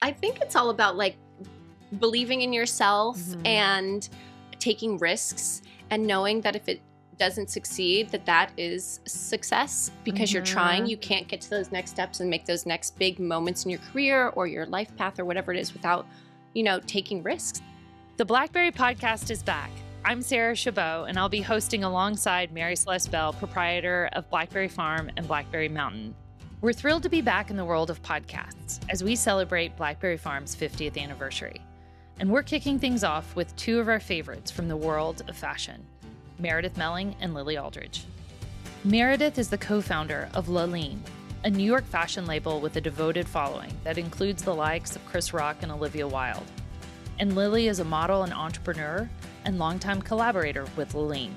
I think it's all about like believing in yourself and taking risks and knowing that if it doesn't succeed, that is success because you're trying. You can't get to those next steps and make those next big moments in your career or your life path or whatever it is without, taking risks. The Blackberry Podcast is back. I'm Sarah Chabot, and I'll be hosting alongside Mary Celeste Beall, proprietor of Blackberry Farm and Blackberry Mountain. We're thrilled to be back in the world of podcasts as we celebrate Blackberry Farm's 50th anniversary. And we're kicking things off with two of our favorites from the world of fashion, Meredith Melling and Lily Aldridge. Meredith is the co-founder of Lolene, a New York fashion label with a devoted following that includes the likes of Chris Rock and Olivia Wilde. And Lily is a model and entrepreneur and longtime collaborator with Lolene.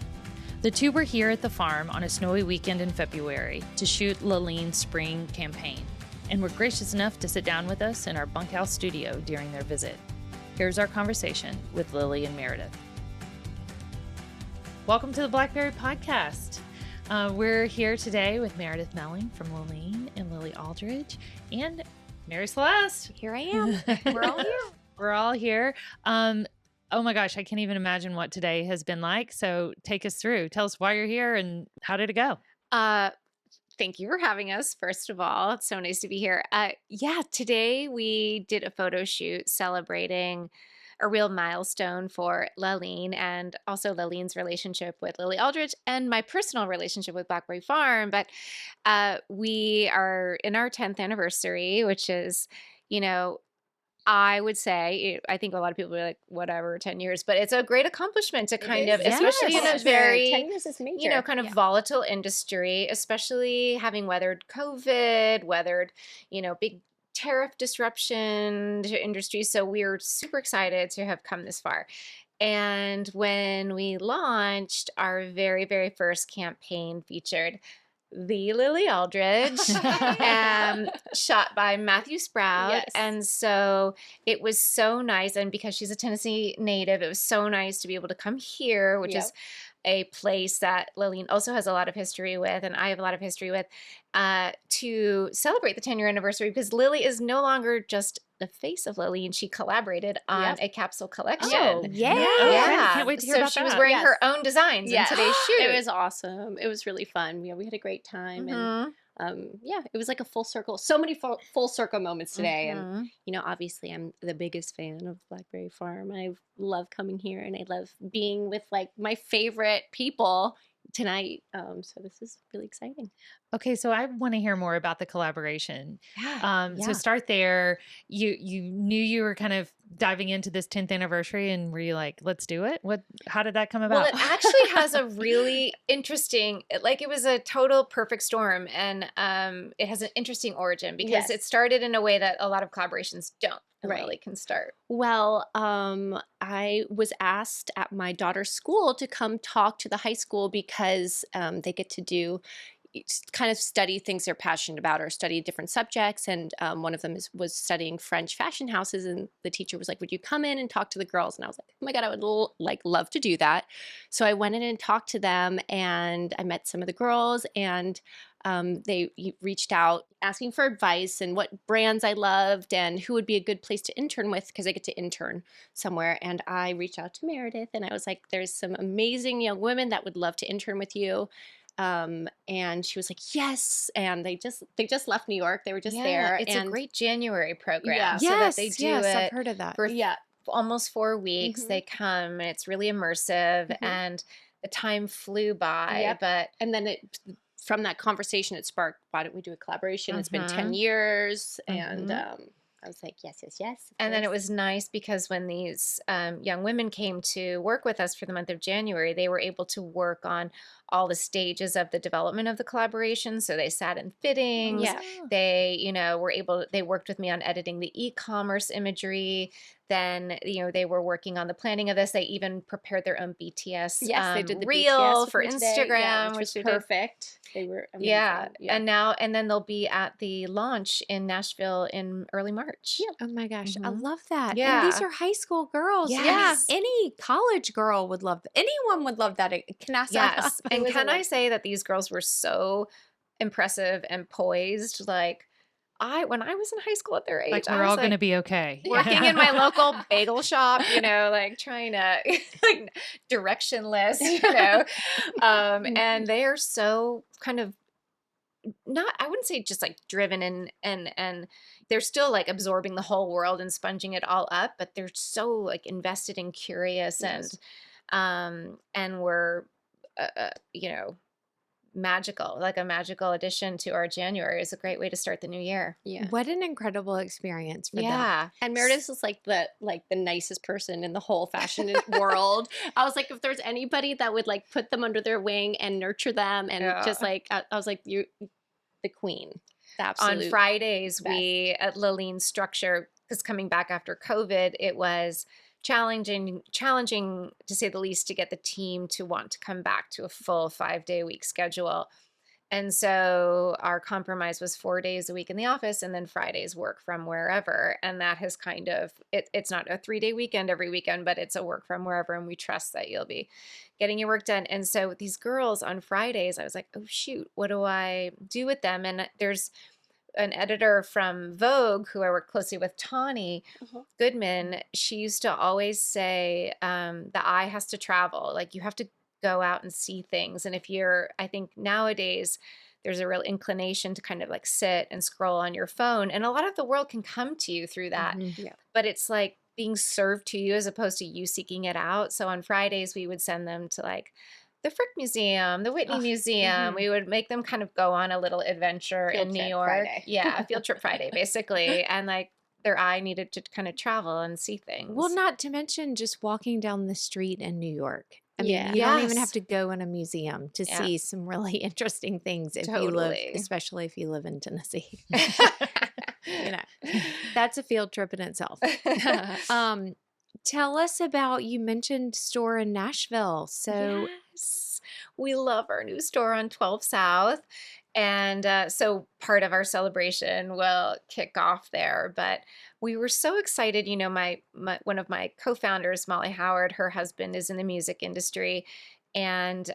The two were here at the farm on a snowy weekend in February to shoot Lolene's spring campaign, and were gracious enough to sit down with us in our bunkhouse studio during their visit. Here's our conversation with Lily and Meredith. Welcome to the Blackberry Podcast. We're here today with Meredith Melling from Lolene and Lily Aldridge and Mary Celeste. Here I am. We're all here. We're all here. Oh my gosh, I can't even imagine what today has been like. So take us through. Tell us why you're here and how did it go? Thank you for having us, first of all. It's so nice to be here. Today we did a photo shoot celebrating a real milestone for Lolene and also Lolene's relationship with Lily Aldridge and my personal relationship with Blackberry Farm. But we are in our 10th anniversary, which is, I would say, I think a lot of people are like, whatever, 10 years, but it's a great accomplishment to kind of, especially in a very, 10 years is major. Kind of volatile industry, especially having weathered COVID, big tariff disruption to industry. So we're super excited to have come this far. And when we launched, our very, very first campaign featured the Lily Aldridge, shot by Matthew Sprout. Yes. And so it was so nice. And because she's a Tennessee native, it was so nice to be able to come here, which is a place that Lolene also has a lot of history with, and I have a lot of history with, to celebrate the 10-year anniversary, because Lily is no longer just the face of Lolene. She collaborated on a capsule collection. Oh, yeah. I can't wait to hear about she was that. wearing her own designs in today's shoot. It was awesome. It was really fun. We had a great time. And it was like a full circle. So many full circle moments today. And, obviously I'm the biggest fan of Blackberry Farm. I love coming here and I love being with like my favorite people tonight. So this is really exciting. Okay, so I want to hear more about the collaboration. Yeah. So start there. You knew you were kind of diving into this 10th anniversary, and were you like, let's do it? How did that come about? Well, it actually has a really interesting, it was a total perfect storm, and it has an interesting origin because it started in a way that a lot of collaborations don't. Really can start. Well, I was asked at my daughter's school to come talk to the high school because they get to kind of study things they're passionate about or study different subjects. And one of them was studying French fashion houses. And the teacher was like, would you come in and talk to the girls? And I was like, oh my God, I would love to do that. So I went in and talked to them, and I met some of the girls, and they reached out asking for advice and what brands I loved and who would be a good place to intern with, because I get to intern somewhere. And I reached out to Meredith, and I was like, there's some amazing young women that would love to intern with you. And she was like, yes. And they just left New York. They were just there. It's a great January program. Yeah. So that they do it. I've heard of that. For almost 4 weeks. They come, and it's really immersive, and the time flew by. But and then from that conversation, it sparked, why don't we do a collaboration? It's been 10 years. And I was like, yes. And then it was nice because when these young women came to work with us for the month of January, they were able to work on all the stages of the development of the collaboration. So they sat in fittings. Yeah. They, they worked with me on editing the e-commerce imagery. Then, they were working on the planning of this. They even prepared their own BTS they did the reel BTS for Instagram, which was we did. perfect. They were amazing. And then they'll be at the launch in Nashville in early March. Yeah. Oh my gosh, I love that. Yeah. And these are high school girls. Yes. Any college girl would love that. Anyone would love that. Yes. And can I say that these girls were so impressive and poised? Like, when I was in high school at their age, Like, I we're was all going to be okay. working in my local bagel shop, like trying to like directionless, and they are so kind of not, I wouldn't say just like driven and they're still like absorbing the whole world and sponging it all up, but they're so like invested and curious Yes. and we're, magical, like a magical addition to our January. Is a great way to start the new year. Yeah. What an incredible experience for them. Yeah. And Meredith is like the nicest person in the whole fashion world. I was like, if there's anybody that would like put them under their wing and nurture them and just like, I was like, you, the queen. The absolute On Fridays, best. we at Lolene's structure, because coming back after COVID, it was challenging to say the least to get the team to want to come back to a full 5-day-a-week schedule. And so our compromise was 4 days a week in the office and then Fridays work from wherever. And that has kind of, it's not a 3-day weekend every weekend, but it's a work from wherever. And we trust that you'll be getting your work done. And so with these girls on Fridays, I was like, oh, shoot, what do I do with them? And there's an editor from Vogue who I work closely with, Tawny Goodman. She used to always say, the eye has to travel. Like you have to go out and see things. And I think nowadays there's a real inclination to kind of like sit and scroll on your phone. And a lot of the world can come to you through that. Yeah. But it's like being served to you as opposed to you seeking it out. So on Fridays, we would send them to like the Frick Museum, the Whitney Museum. We would make them kind of go on a little adventure Field in New trip York. Friday. Yeah, field trip Friday, basically. And like their eye needed to kind of travel and see things. Well, not to mention just walking down the street in New York. I mean, Yeah. you don't even Yes. have to go in a museum to Yeah. see some really interesting things if you live, Totally. especially if you live in Tennessee. That's a field trip in itself. Tell us about, you mentioned store in Nashville. So Yes. We love our new store on 12 South. And so part of our celebration will kick off there. But we were so excited. My one of my co-founders, Molly Howard, her husband is in the music industry. And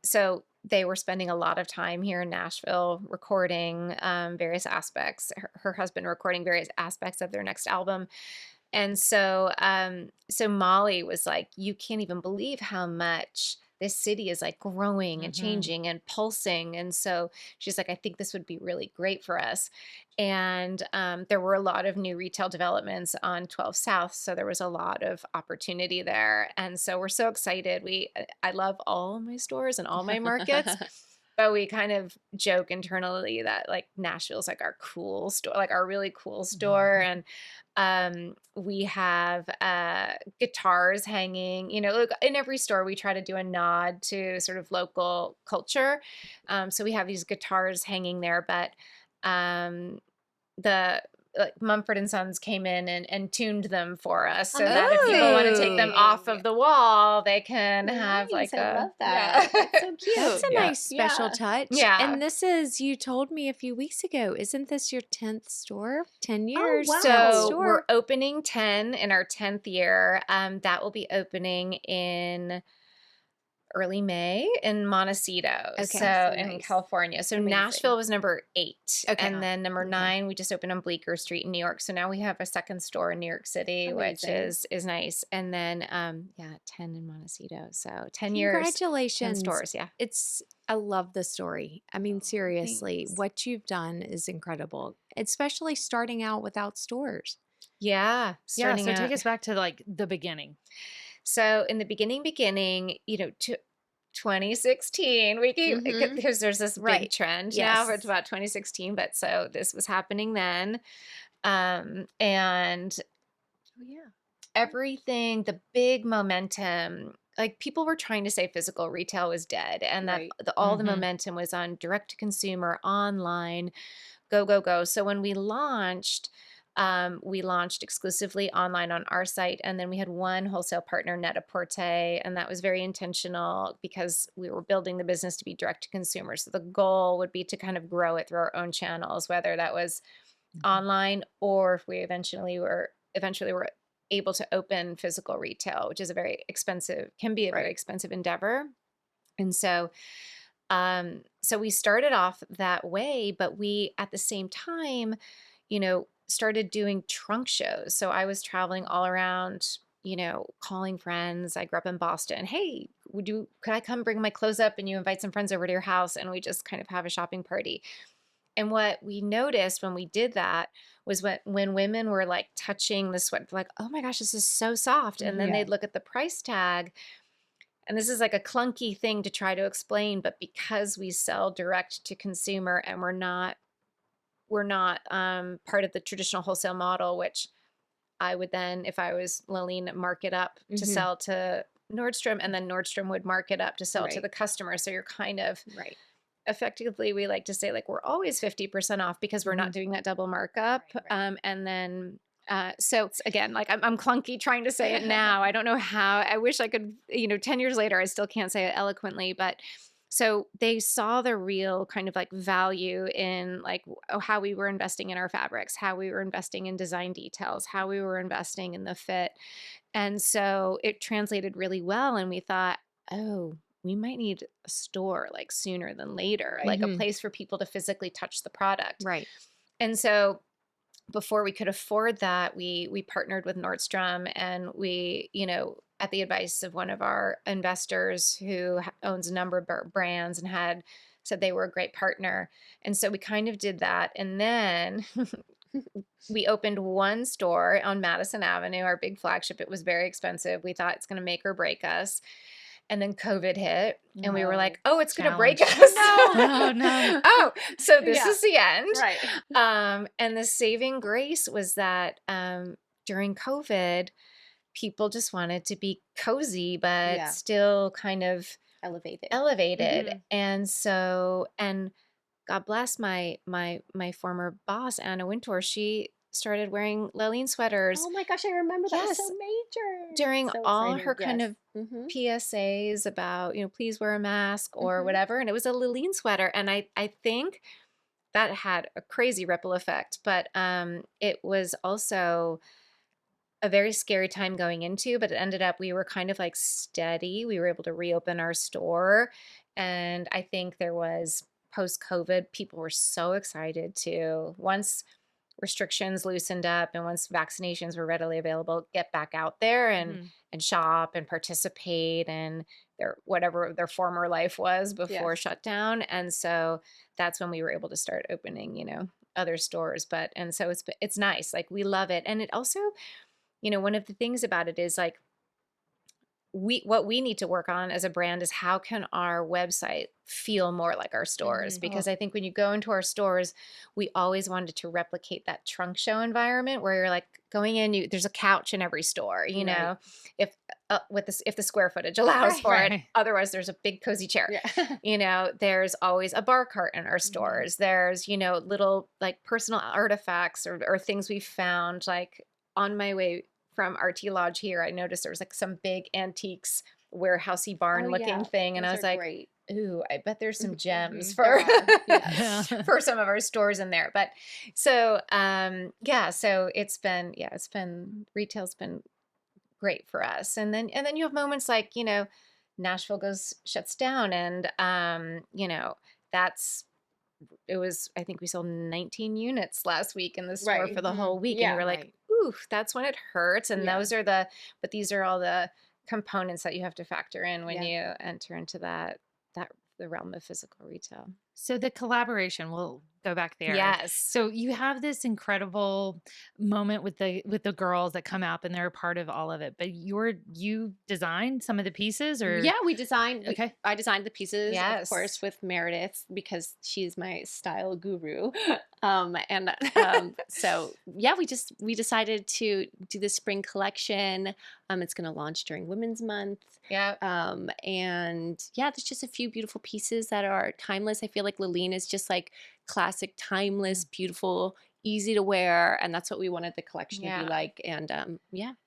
so they were spending a lot of time here in Nashville recording various aspects, her husband recording various aspects of their next album. And so Molly was like, you can't even believe how much this city is like growing and changing and pulsing. And so she's like, I think this would be really great for us. And there were a lot of new retail developments on 12 South. So there was a lot of opportunity there. And so we're so excited. I love all my stores and all my markets. But we kind of joke internally that like Nashville's like our cool store, like our really cool store. And we have guitars hanging, in every store we try to do a nod to sort of local culture. So we have these guitars hanging there, but the Mumford & Sons came in and tuned them for us so that if people want to take them off of the wall, they can have like I love that. Yeah. That's so cute. that's a nice special touch. Yeah. And this is, you told me a few weeks ago, isn't this your 10th store? 10 years. wow. 10th So store. we're opening 10 in our 10th year. That will be opening in early May in Montecito, Okay, so so in nice. California. So Amazing. Nashville was number 8. Okay. And then number 9, we just opened on Bleecker Street in New York. So now we have a second store in New York City, which Amazing. is nice. And then 10 in Montecito. So 10 years, 10 Congratulations. stores. Yeah. I love the story. I mean, seriously, thanks. what you've done is incredible, especially starting out without stores. Yeah. Yeah. So starting take out- us back to like the beginning. So in the beginning, to 2016, we keep, because there's this big Right. trend now for Yes. about 2016, but so this was happening then. And everything, the big momentum, like people were trying to say physical retail was dead and that Right. all the momentum was on direct to consumer, online, go, go, go. So when we launched exclusively online on our site. And then we had one wholesale partner, Net-a-Porter, and that was very intentional because we were building the business to be direct to consumer. So the goal would be to kind of grow it through our own channels, whether that was online or if we eventually were able to open physical retail, which is can be a very expensive endeavor. And so So we started off that way, but we, at the same time, started doing trunk shows. So I was traveling all around, calling friends. I grew up in Boston. Hey, could I come bring my clothes up and you invite some friends over to your house and we just kind of have a shopping party? And what we noticed when we did that was when women were like touching the sweat, like, oh my gosh, this is so soft. And then they'd look at the price tag. And this is like a clunky thing to try to explain, but because we sell direct to consumer and we're not part of the traditional wholesale model, which I would then, if I was Lolene, mark it up to sell to Nordstrom, and then Nordstrom would mark it up to sell to the customer. So you're kind of effectively, we like to say, like, we're always 50% off because we're not doing that double markup. And then so again, like I'm clunky trying to say it now. I don't know how. I wish I could, 10 years later, I still can't say it eloquently, but so they saw the real kind of like value in like how we were investing in our fabrics, how we were investing in design details, how we were investing in the fit. And so it translated really well. And we thought, oh, we might need a store like sooner than later, like a place for people to physically touch the product. Right. And so before we could afford that, we partnered with Nordstrom, and we, at the advice of one of our investors who owns a number of brands and had said they were a great partner. And so we kind of did that. And then we opened one store on Madison Avenue, our big flagship. It was very expensive. We thought it's going to make or break us. And then COVID hit, and we were like, oh, it's going to break us. No. Oh, so this is the end. Right. And the saving grace was that during COVID, people just wanted to be cozy, but still kind of elevated. And so, and God bless my former boss, Anna Wintour, she started wearing Lolene sweaters. Oh my gosh, I remember that. Was so major. During so all exciting. her kind of PSAs about, please wear a mask or whatever. And it was a Lolene sweater. And I think that had a crazy ripple effect, but it was also a very scary time going into, but it ended up, we were kind of like steady. We were able to reopen our store. And I think there was post-COVID, people were so excited to, once restrictions loosened up and once vaccinations were readily available, get back out there and shop and participate in whatever their former life was before shutdown. And so that's when we were able to start opening, other stores. And so it's nice. Like, we love it. And it also, one of the things about it is like, what we need to work on as a brand is how can our website feel more like our stores? Because I think when you go into our stores, we always wanted to replicate that trunk show environment where you're like going in, there's a couch in every store, if the square footage allows for it. Otherwise, there's a big cozy chair. There's always a bar cart in our stores. There's, little like personal artifacts or things we found. Like, on my way from RT Lodge here, I noticed there was like some big antiques warehousey barn looking thing. And I was like, great. Ooh, I bet there's some gems for for some of our stores in there. But so so retail's been great for us. And then you have moments like, Nashville shuts down, and I think we sold 19 units last week in the store for the whole week. And you were like, ooh, that's when it hurts. And these are all the components that you have to factor in when you enter into the realm of physical retail. So the collaboration, we'll go back there. Yes. So you have this incredible moment with the girls that come out and they're a part of all of it. But you designed some of the pieces, or we designed. Okay. I designed the pieces, of course, with Meredith because she's my style guru. So we decided to do the spring collection. It's going to launch during Women's Month. Yeah. And there's just a few beautiful pieces that are timeless. I feel like Lolene is just like classic, timeless, beautiful, easy to wear, and that's what we wanted the collection to be like. And I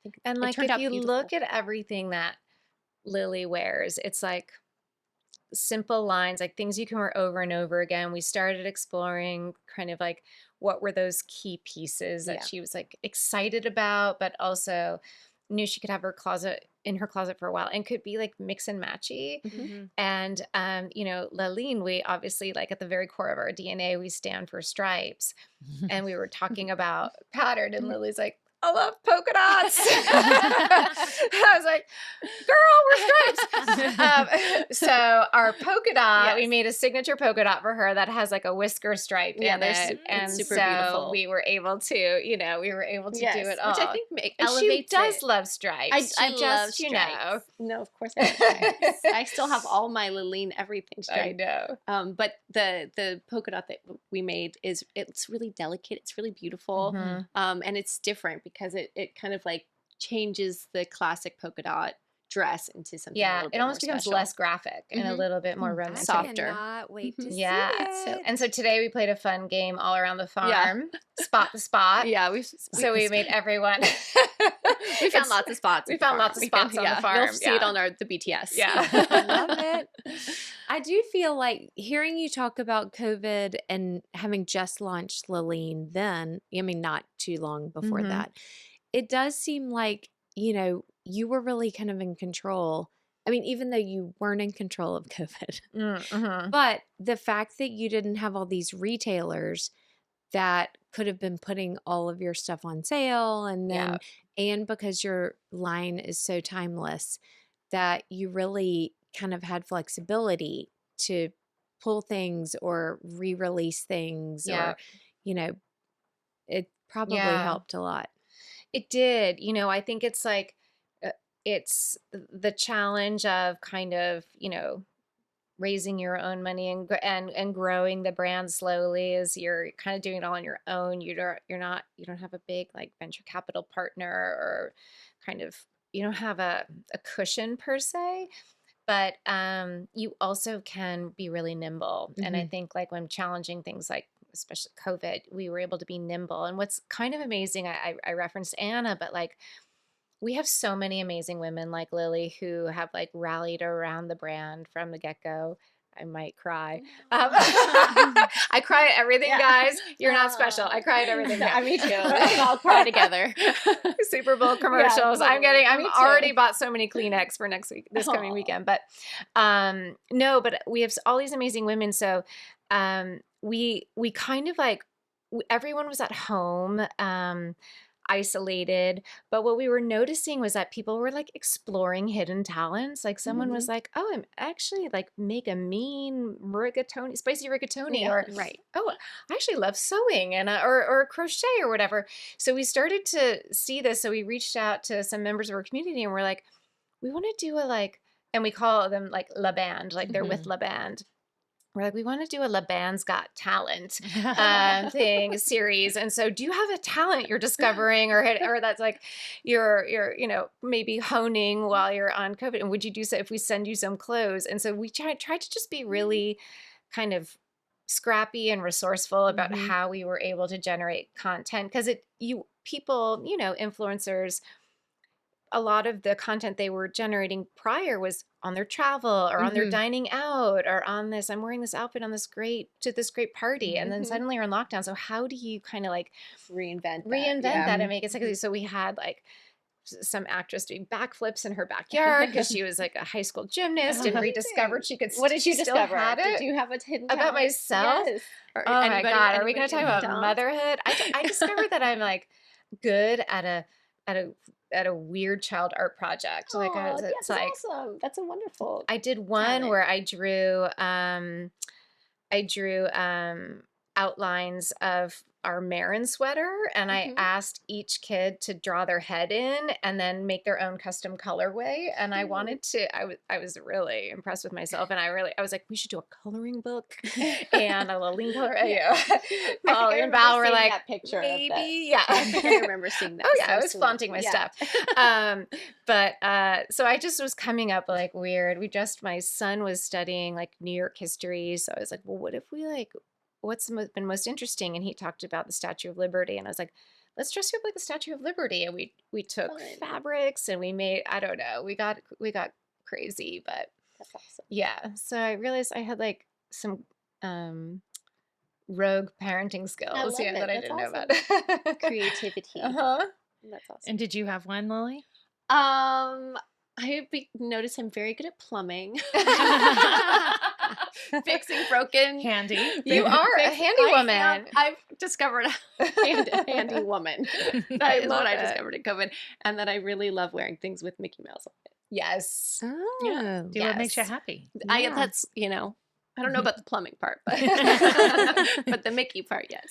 think and like if you look at everything that Lily wears, it's like simple lines, like things you can wear over and over again. We started exploring kind of like what were those key pieces that she was like excited about, but also knew she could have her closet in her closet for a while and could be like mix and matchy. Mhm. And, Lolene, we obviously like at the very core of our DNA, we stand for stripes. And we were talking about pattern and Lily's like, I love polka dots. I was like, girl, we're stripes. So our polka dot, we made a signature polka dot for her that has like a whisker stripe in it. And it's super so beautiful. we were able to, do it all. Which I think and she elevates does it. love stripes. I She love just, stripes. No, of course I love stripes. I still have all my Lolene everything striped. I know. But the polka dot that we made it's really delicate. It's really beautiful. Mhm. And it's different because it kind of like changes the classic polka dot dress into something a little bit it almost more becomes special. less graphic and a little bit more romantic. Softer. I cannot wait to see Yeah. it. And so today we played a fun game all around the farm. Spot the spot. Yeah, So we made everyone. we found lots of spots. We found lots of spots on the farm. You'll see it on the BTS. Yeah. I love it. I do feel like hearing you talk about COVID and having just launched Lolene then, I mean, not too long before Mhm. that, it does seem like, you were really kind of in control. I mean, even though you weren't in control of COVID, Mm-hmm. but the fact that you didn't have all these retailers that could have been putting all of your stuff on sale and then, and because your line is so timeless, that you really kind of had flexibility to pull things or re-release things or, it probably helped a lot. It did. I think it's like, it's the challenge of kind of, raising your own money and growing the brand slowly as you're kind of doing it all on your own. You don't have a big like venture capital partner or kind of, you don't have a cushion per se, but you also can be really nimble. And I think like when challenging things like especially COVID, we were able to be nimble. And what's kind of amazing, I referenced Anna, but like we have so many amazing women like Lily who have like rallied around the brand from the get-go. I might cry. I cry at everything, guys. You're not special. I cry at everything. Me too. Let's all cry together. Super Bowl commercials. Totally. I'm already bought so many Kleenex for this coming weekend. But no, but we have all these amazing women. So we kind of like everyone was at home. Isolated, but what we were noticing was that people were like exploring hidden talents. Like someone was like, "Oh, I'm actually like make a mean rigatoni, spicy rigatoni," or "Oh, I actually love sewing and or crochet or whatever." So we started to see this. So we reached out to some members of our community and we're like, "We want to do and we call them like La Band, like they're with La Band." We're like, we want to do a La Band's Got Talent series. And so do you have a talent you're discovering or that's like you're maybe honing while you're on COVID? And would you do so if we send you some clothes? And so we tried to just be really kind of scrappy and resourceful about how we were able to generate content. Because influencers, a lot of the content they were generating prior was on their travel or on their dining out or on this, I'm wearing this outfit on this great party. And then suddenly you're in lockdown. So how do you kind of like reinvent that and make it sexy? So we had like some actress doing backflips in her backyard because she was like a high school gymnast and rediscovered she could What did you discover? Did you have a hidden talent? About myself? Yes. Oh my God. Are we going to talk about motherhood? I discovered that I'm like good at a weird child art project. That's awesome. That's a wonderful. I did one talent. Where I drew outlines of our Marin sweater, and I asked each kid to draw their head in and then make their own custom colorway. And I wanted to. I was really impressed with myself, and I was like, we should do a coloring book and a Lolene color. Molly and Val were like, that picture maybe, I think I remember seeing that. Oh yeah, I was flaunting my stuff. So I just was coming up like weird. My son was studying like New York history, so I was like, well, what if we like. What's been most interesting? And he talked about the Statue of Liberty, and I was like, let's dress you up like the Statue of Liberty. And we took fabrics and we made, I don't know, we got crazy, but that's awesome. Yeah. So I realized I had like some rogue parenting skills that I didn't know about. Creativity. That's awesome. And did you have one, Lily? Notice I'm very good at plumbing. Fixing broken. Handy. You are a handy woman. I've discovered a handy woman. That is what I discovered in COVID. And that I really love wearing things with Mickey Mouse on it. Yes. Oh. Yeah. Do what makes you happy. That's, I don't know about the plumbing part, but but the Mickey part, yes.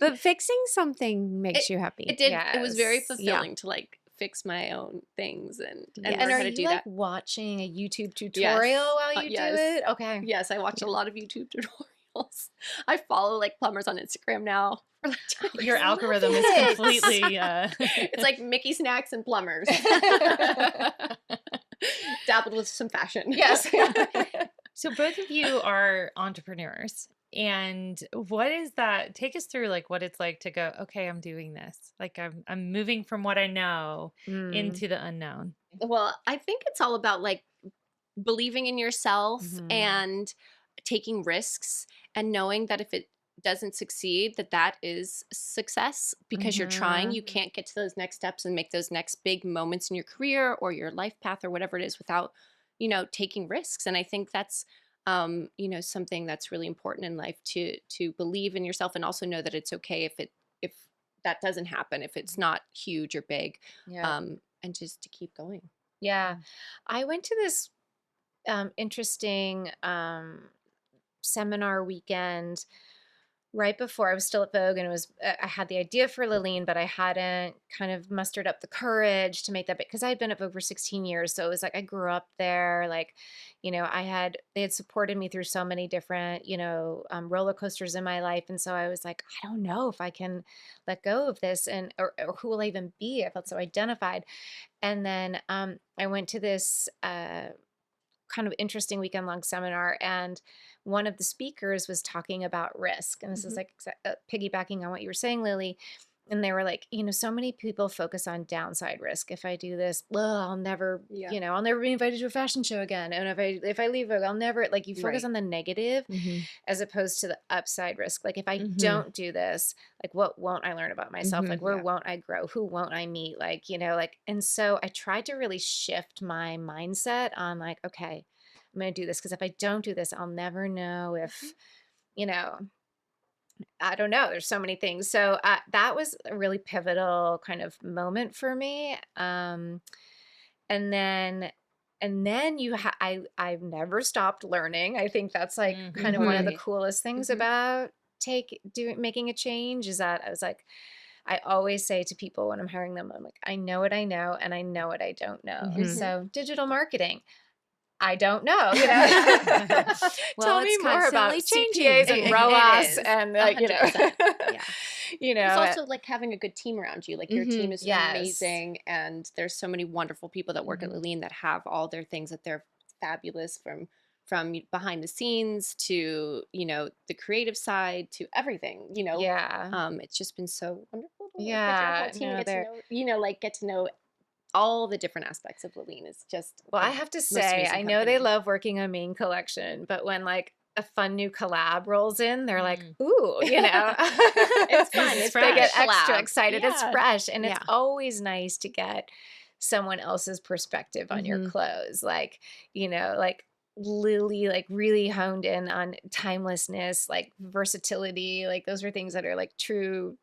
But fixing something makes you happy. It did. It was very Yes. fulfilling to like fix my own things and And learn are how to you do like that. watching a YouTube tutorial while you yes. do it? Okay. Yes, I watch a lot of YouTube tutorials. I follow like plumbers on Instagram now. For like 10 Your years. algorithm is it. completely. It's like Mickey snacks and plumbers. Dabbled with some fashion. Yes. So both of you are entrepreneurs. And what is that? Take us through like what it's like to go, okay, I'm doing this. Like I'm moving from what I know into the unknown. Well, I think it's all about like believing in yourself Mhm. and taking risks and knowing that if it doesn't succeed, that is success because you're trying. You can't get to those next steps and make those next big moments in your career or your life path or whatever it is without, taking risks. And I think that's, something that's really important in life to believe in yourself and also know that it's okay if that doesn't happen, if it's not huge or big, Yeah. and just to keep going. Yeah. I went to this interesting seminar weekend right before I was still at Vogue, and it was I had the idea for Lolene, but I hadn't kind of mustered up the courage to make that big because I had been at Vogue for 16 years. So it was like I grew up there, like, they had supported me through so many different, roller coasters in my life. And so I was like, I don't know if I can let go of this or who will I even be? I felt so identified. And then I went to this kind of interesting weekend long seminar, and one of the speakers was talking about risk. And this is like piggybacking on what you were saying, Lily. And they were like, so many people focus on downside risk. If I do this, I'll never, I'll never be invited to a fashion show again. And if I leave Vogue, I'll never, like, you focus on the negative as opposed to the upside risk. Like, if I don't do this, like, what won't I learn about myself? Like, where won't I grow? Who won't I meet? Like, and so I tried to really shift my mindset on like, okay, I'm going to do this. Because if I don't do this, I'll never know if, I don't know. There's so many things. So that was a really pivotal kind of moment for me. And then I've never stopped learning. I think that's like kind of one of the coolest things about making a change is that I was like, I always say to people when I'm hiring them, I'm like, I know what I know and I know what I don't know. And so digital marketing, I don't know. Tell me more about CPAs and ROAS and like, It's also like having a good team around you. Like your team is amazing, and there's so many wonderful people that work at Lolene that have all their things that they're fabulous from behind the scenes to the creative side to everything. It's just been so wonderful. To get to know all the different aspects of Lolene is just. Well, I have to say, I know they love working on main collection, but when like a fun new collab rolls in, they're like, ooh, it's fun. It's they get fresh. extra Collab. excited. It's fresh. And it's always nice to get someone else's perspective on your clothes. Like, like Lily, like really honed in on timelessness, like versatility. Like those are things that are like true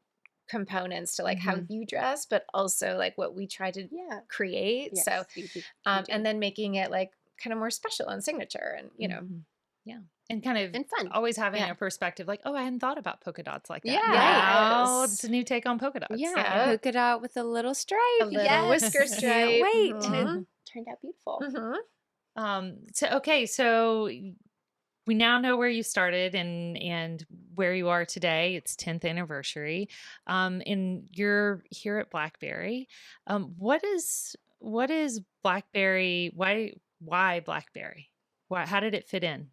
components to like how you dress, but also like what we try to create. Yes, so you do. and then making it like kind of more special and signature and and kind of and fun. Always having a perspective like, oh, I hadn't thought about polka dots like that. Yeah. Now Yes. it's a new take on polka dots. Yeah. Polka dot with a little stripe. a little whisker stripe. Wait. And it turned out beautiful. So we now know where you started and where you are today. It's 10th anniversary. And you're here at Blackberry. What is Blackberry? Why Blackberry? How did it fit in?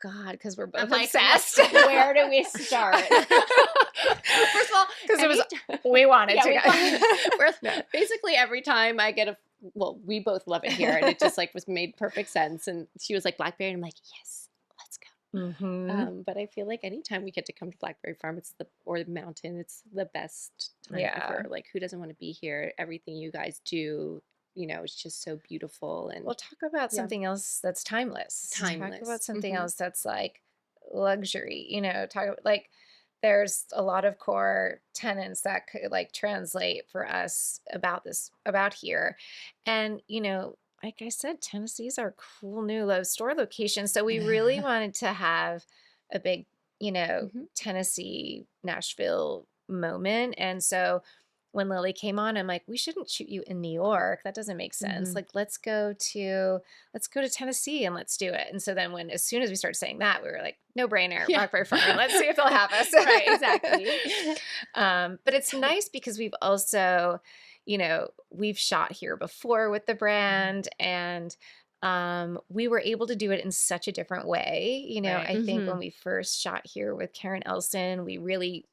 God, because we're both I'm like, obsessed. Where do we start? First of all, Because we wanted to. Basically every time I get we both love it here, and it just like was made perfect sense. And she was like Blackberry, and I'm like, yes, let's go. But I feel like anytime we get to come to Blackberry Farm, or the mountain, it's the best time ever. Like, who doesn't want to be here? Everything you guys do, it's just so beautiful. And Well, talk about something else that's timeless. Talk about Timeless. something else that's like luxury, like there's a lot of core tenets that could like translate for us about here. And, like I said, Tennessee's our cool new low store location. So we really wanted to have a big, Tennessee, Nashville moment. And so when Lily came on, I'm like, we shouldn't shoot you in New York. That doesn't make sense. Like, let's go to Tennessee and let's do it. And so then as soon as we started saying that, we were like, no brainer, Blackberry Farm. Let's see if they'll have us. Right, exactly. But it's nice because we've also, we've shot here before with the brand, and we were able to do it in such a different way. Right. I think when we first shot here with Karen Elson, we really,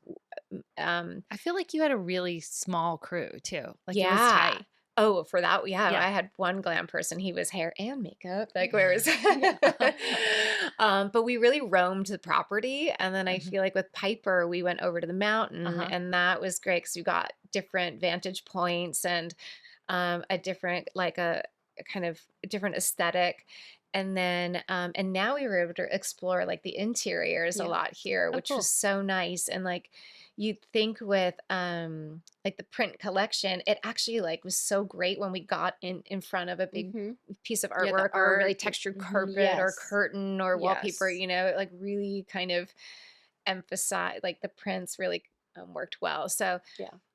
I feel like you had a really small crew too. Like it was yeah. tight. Oh, for that, yeah, Yeah. I had one glam person. He was hair and makeup. Like, where was but we really roamed the property. And then I feel like with Piper, we went over to the mountain, and that was great because we got different vantage points and a different, like a kind of different aesthetic. And then, and now we were able to explore like the interiors a lot here, which cool. was so nice. And like, you'd think with like the print collection, it actually like was so great when we got in front of a big piece of artwork or a really textured carpet or curtain or wallpaper, it like really kind of emphasized, like the prints really worked well. So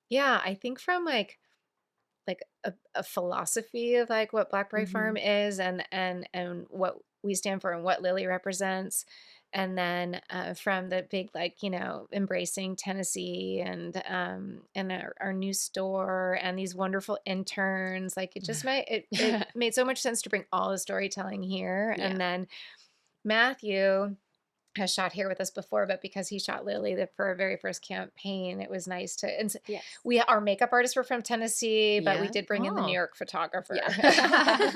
yeah, I think from like a philosophy of like what Blackberry Farm is and what we stand for and what Lily represents. And then from the big, like, embracing Tennessee and our new store and these wonderful interns, like it just it made so much sense to bring all the storytelling here. Yeah. And then Matthew has shot here with us before, but because he shot Lily for our very first campaign, it was nice to. And our makeup artists were from Tennessee, but we did bring in the New York photographer. Yeah.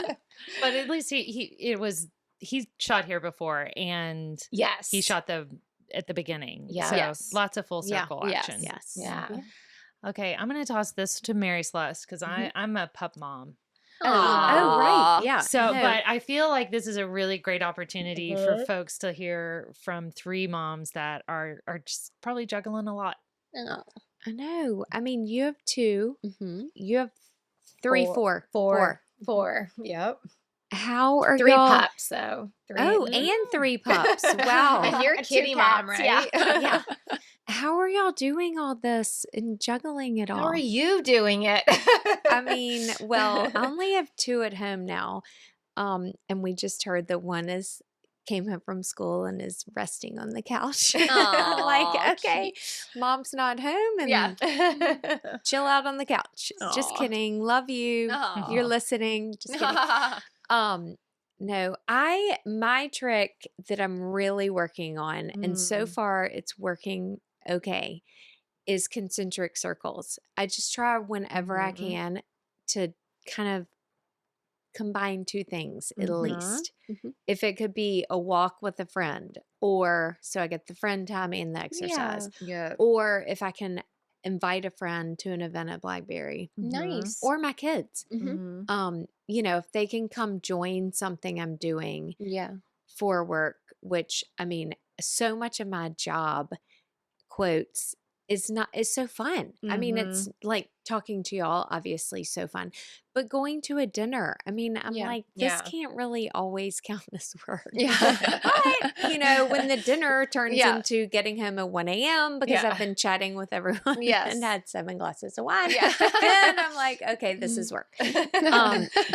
But at least he shot here before, and he shot at the beginning. Yeah. So lots of full circle action. Yes. Yeah. Okay, I'm going to toss this to Mary Celeste because I'm a pup mom. Oh, right. Yeah. So, but I feel like this is a really great opportunity for folks to hear from three moms that are just probably juggling a lot. Oh. I know. I mean, you have two. You have three, four. Yep. How are three y'all? pups though? And three pups. Wow. And you're a kitty mom, right? Yeah. How are y'all doing all this and juggling it all? How are you doing it? I mean, well, I only have two at home now. And we just heard that one came home from school and is resting on the couch. I'm like, okay, mom's not home and chill out on the couch. Just kidding. Love you. You're listening. Just kidding. No, my trick that I'm really working on, and so far it's working okay, is concentric circles. I just try whenever I can to kind of combine two things at least. If it could be a walk with a friend, or so I get the friend time and the exercise. Yeah. Or if I can invite a friend to an event at Blackberry. Nice. Or my kids. If they can come join something I'm doing for work, which I mean, so much of my job quotes is so fun. I mean, it's like talking to y'all, obviously so fun, but going to a dinner, I mean, I'm like, this can't really always count as work. But, when the dinner turns into getting home at 1 a.m. because I've been chatting with everyone and had 7 glasses of wine, then I'm like, okay, this is work.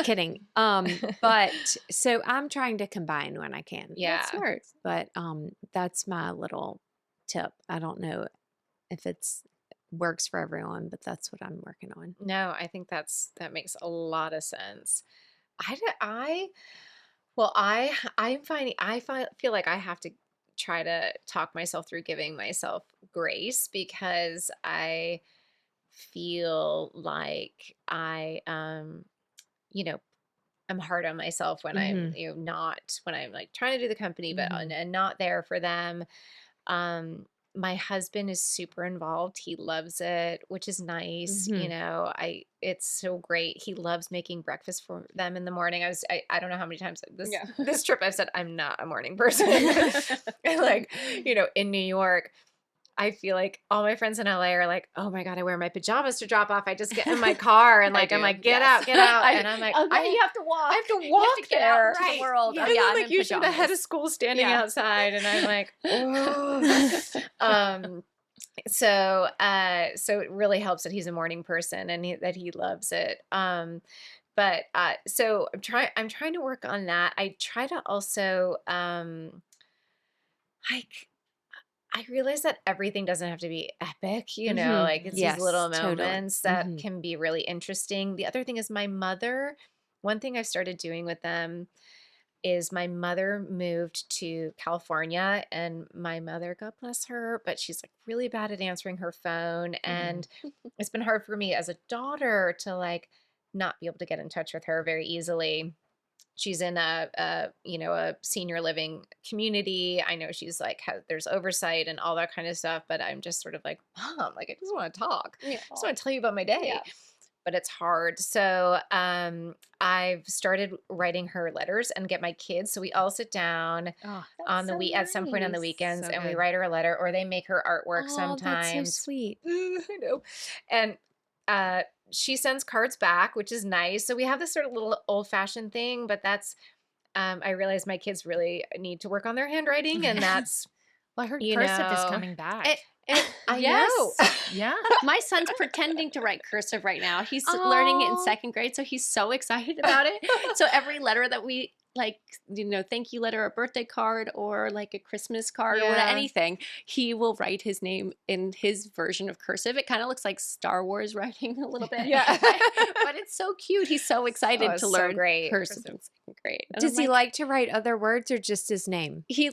Kidding. But so I'm trying to combine when I can. Yeah. That's smart. But that's my little tip. I don't know if it's works for everyone, but that's what I'm working on. No, I think that makes a lot of sense. Feel like I have to try to talk myself through giving myself grace, because I feel like I I'm hard on myself when I'm, not when I'm like trying to do the company, but and not there for them. My husband is super involved. He loves it, which is nice. It's so great. He loves making breakfast for them in the morning. I don't know how many times this trip I've said I'm not a morning person. And like, in New York, I feel like all my friends in LA are like, oh my God, I wear my pajamas to drop off. I just get in my car and like, I'm like, get out. And I'm like, you have to walk. I have to walk get there. Out into the world. Yeah. Oh, And yeah, then, I'm like in usually the pajamas. head of school standing outside and I'm like, oh. So it really helps that he's a morning person and that he loves it. So I'm trying to work on that. I try to also, I realize that everything doesn't have to be epic, like it's these little moments that can be really interesting. The other thing is one thing I've started doing with them is my mother moved to California, and my mother, God bless her, but she's like really bad at answering her phone. And it's been hard for me as a daughter to like not be able to get in touch with her very easily. She's in a senior living community. I know she's like, there's oversight and all that kind of stuff, but I'm just sort of like, Mom, like, I just want to talk. I just want to tell you about my day. Yeah. But it's hard. So I've started writing her letters and get my kids. So we all sit down at some point on the weekends and we write her a letter, or they make her artwork sometimes. That's so sweet. I know. And she sends cards back, which is nice. So we have this sort of little old-fashioned thing, but that's I realize my kids really need to work on their handwriting, and that's well, I heard cursive is coming back. I know. Yeah. My son's pretending to write cursive right now. He's learning it in second grade, so he's so excited about it. So every letter that we thank you letter, a birthday card, or like a Christmas card or anything, he will write his name in his version of cursive. It kind of looks like Star Wars writing a little bit. Yeah. But it's so cute. He's so excited to learn cursive. Great. Does he like to write other words or just his name? Is he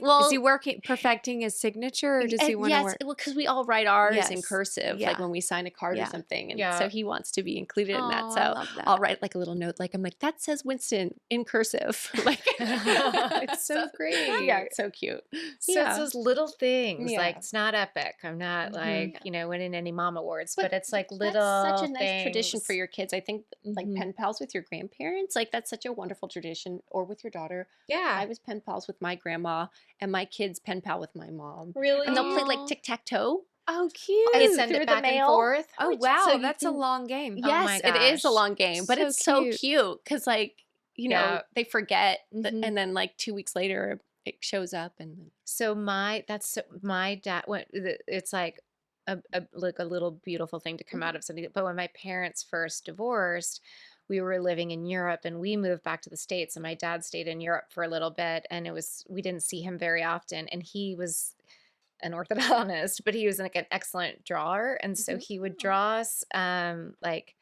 perfecting his signature, or does he want to work? Yes, because we all write ours in cursive, like when we sign a card or something. And so he wants to be included in that. So I'll write like a little note, like I'm like, that says Winston in cursive. It's so great. Yeah, it's so cute. So it's those little things. Like, it's not epic. I'm not like, winning any mom awards, but it's like little That's such a nice things. Tradition for your kids. I think like pen pals with your grandparents, like that's such a wonderful tradition, or with your daughter. Yeah. I was pen pals with my grandma, and my kids pen pal with my mom. Really? And they'll play like tic-tac-toe. Oh, cute. And send it back and forth. Oh, wow. So that's a long game. Yes, oh my gosh. It is a long game, but it's so cute because like, they forget, and then like 2 weeks later it shows up. And so my dad went. It's like a little beautiful thing to come out of something. But when my parents first divorced, we were living in Europe and we moved back to the States, and my dad stayed in Europe for a little bit, and we didn't see him very often, and he was an orthodontist, but he was like an excellent drawer, and so he would draw us like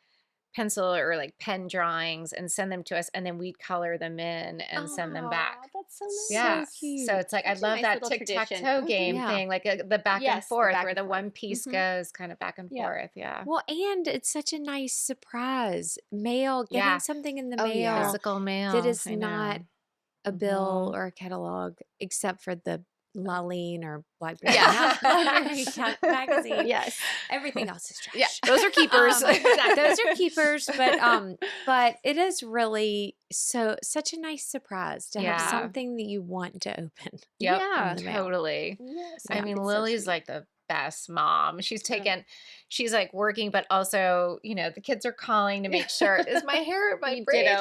pencil or like pen drawings and send them to us, and then we'd color them in and send them back. That's so nice. Yeah. So cute. So it's like, I love that tic-tac-toe game thing, like the back and forth, where the one piece goes kind of back and forth. Yeah. Well, and it's such a nice surprise. Getting something in the mail. Physical mail. That is not a bill or a catalog, except for the Lolene or Blackberry magazine. Yes. Everything else is trash. Yeah, those are keepers. Those are keepers, but it is really such a nice surprise to have something that you want to open. Yep. Yeah, totally. Yes. I mean, Lily's like the best mom. She's like working, but also, the kids are calling to make sure, is my hair, my braids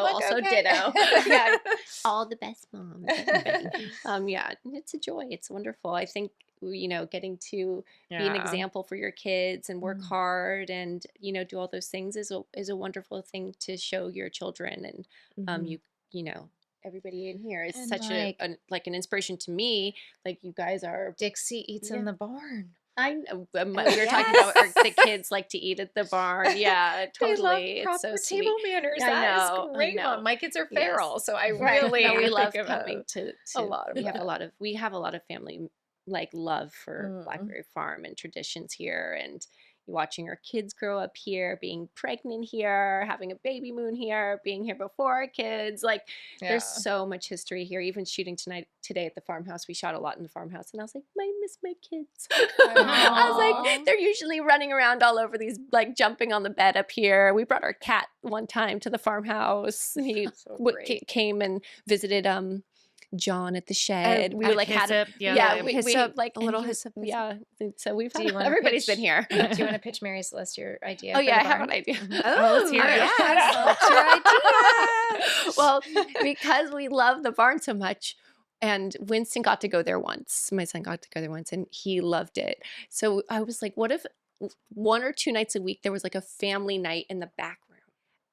ditto. Yeah. All the best moms. It's a joy. It's wonderful. I think, getting to be an example for your kids and work hard and, do all those things is a wonderful thing to show your children. And, everybody in here is such an inspiration to me. Like, you guys are. Dixie eats in the barn. I know. We were talking about the kids like to eat at the barn. Yeah, totally. They love it's so proper sweet. table manners. That is great. Mom. My kids are feral, so I really we love think coming to a lot of we have a lot of family like love for Blackberry Farm and traditions here, and watching our kids grow up here, being pregnant here, having a baby moon here, being here before our kids. Like there's so much history here. Even shooting today at the farmhouse, we shot a lot in the farmhouse, and I was like, I miss my kids. I was like, they're usually running around all over these, like jumping on the bed up here. We brought our cat one time to the farmhouse. He came and visited John at the shed. We like had we like a little hyssop. Yeah, so we've had, everybody's been here. Do you want to pitch Mary Celeste your idea? Oh yeah, I have an idea. Let's hear it. What's your idea? Well, because we love the barn so much, and Winston got to go there once. My son got to go there once, and he loved it. So I was like, what if 1 or 2 nights a week there was like a family night in the back room?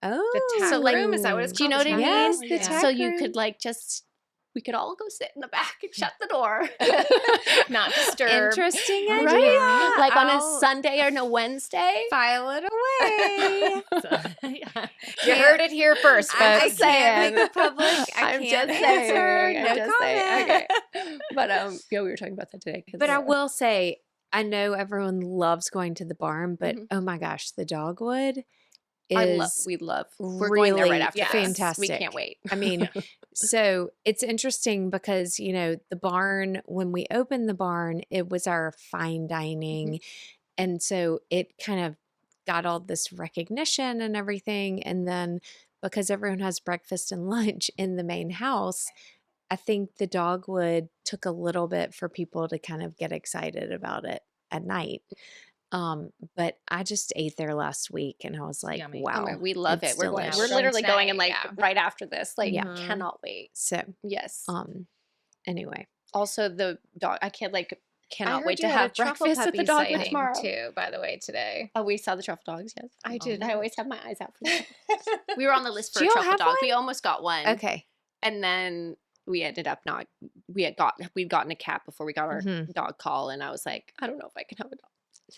Oh, the tack room, is that what it's called? Do you know what I mean? Yes, the tack so room. you could like we could all go sit in the back and shut the door. Not disturb. Interesting idea. Right? Like on a Sunday or a Wednesday. File it away. You heard it here first, folks. I'm just saying. Make it public. I'm can't just answer. saying. No I'm just comment. saying. Okay. But yeah, we were talking about that today. But I will say, I know everyone loves going to the barn, but oh my gosh, the dogwood is we love. We're really going there right after. fantastic. We can't wait. I mean, so it's interesting because, the barn, when we opened the barn, it was our fine dining. And so it kind of got all this recognition and everything. And then because everyone has breakfast and lunch in the main house, I think the dogwood took a little bit for people to kind of get excited about it at night. But I just ate there last week and I was like, Yummy. wow, We love it. it's We're delicious. literally going and like Yeah. right after this. Like Mhm. wait. So, Yes. anyway, Also the dog. I cannot I heard wait you to had a have truffle breakfast at the puppy dog sighting tomorrow. too, by the way, today. Oh, we saw the truffle dogs. Yes, I did. I always have my eyes out for them. We were on the list for Do a you truffle have dog. one? We almost got one. okay. And then we ended up not. We'd gotten a cat before we got our dog call, and I was like, I don't know if I can have a dog.